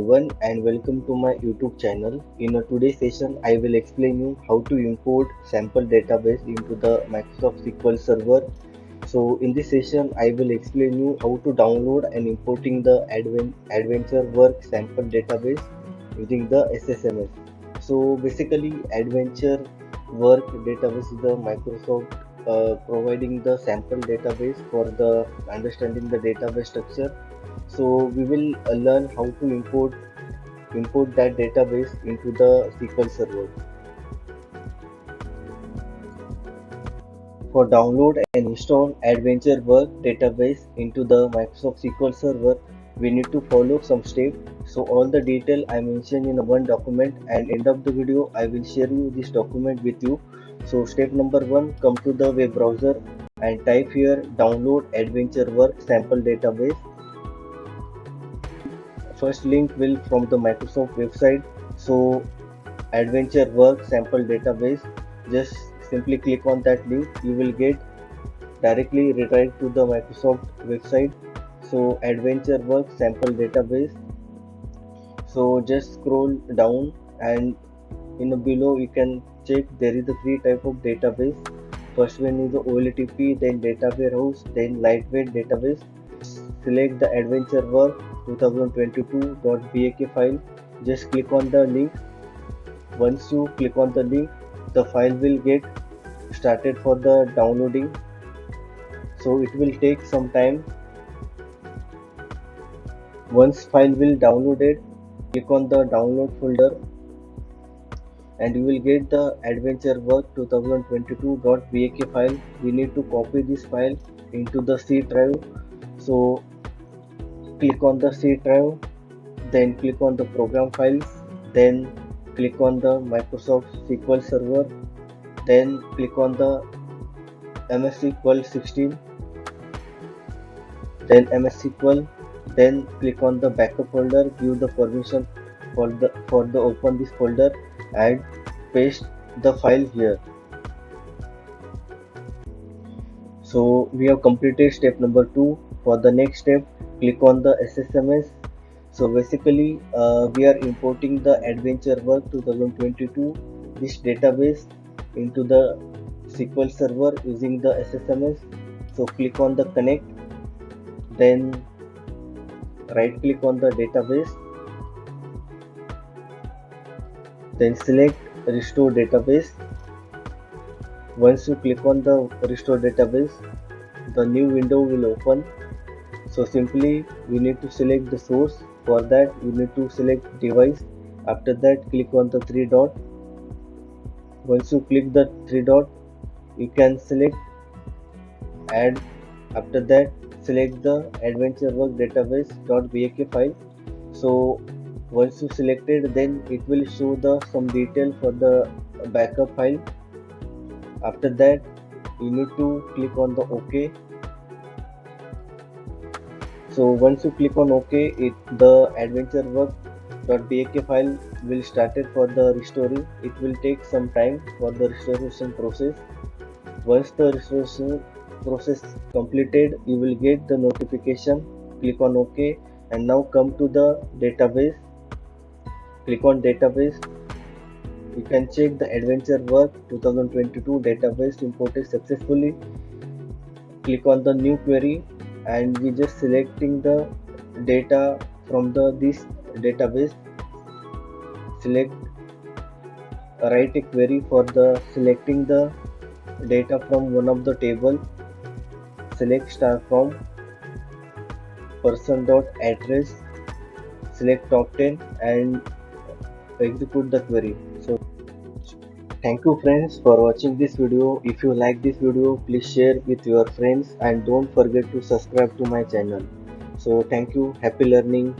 everyone and welcome to my YouTube channel. In today's session, I will explain you how to import sample database into the Microsoft SQL Server. So in this session, I will explain you how to download and importing the AdventureWorks sample database using the SSMS. So basically, AdventureWorks database is the Microsoft providing the sample database for the understanding the database structure. So we will learn how to import that database into the SQL Server. For download and install AdventureWorks database into the Microsoft SQL Server, we need to follow some steps. So all the detail I mentioned in one document, and end of the video I will share you this document with you. So step number 1, come to the web browser and type here download AdventureWorks sample database. First link will from the Microsoft website. So AdventureWorks sample database, just simply click on that link. You will get directly redirect to the Microsoft website. So AdventureWorks sample database. So just scroll down and in the below you can check there is a 3 type of database. First one is the OLTP, then data warehouse, then lightweight database. Select the AdventureWorks 2022.bak file. Just click on the link. Once you click on the link, the file will get started for the downloading. So it will take some time. Once file will downloaded, click on the download folder and you will get the AdventureWorks 2022.bak file. We need to copy this file into the C drive. So click on the C drive, then click on the program files, then click on the Microsoft SQL Server, then click on the MS SQL 16, then MS SQL, then click on the backup folder, give the permission for the open this folder and paste the file here. So we have completed step number 2. For the next step, click on the SSMS. So basically we are importing the AdventureWorks 2022 this database into the SQL Server using the SSMS. So click on the connect, then right click on the database, then select restore database. Once you click on the restore database, the new window will open. So simply we need to select the source. For that you need to select device. After that click on the 3 dot. Once you click the 3 dot, you can select add. After that select the AdventureWorks database.bak file. So once you selected, then it will show the some detail for the backup file. After that you need to click on the OK. So once you click on OK, the AdventureWorks.bak file will started for the restoring. It will take some time for the restoration process. Once the restoration process completed, you will get the notification. Click on OK and now come to the database. Click on database. You can check the AdventureWorks 2022 database imported successfully. Click on the new query and we just selecting the data from this database. Select write a query for the selecting the data from one of the table. Select star from person.address, select top 10 and execute the query. So thank you friends for watching this video. If you like this video, please share with your friends and don't forget to subscribe to my channel. So thank you, happy learning.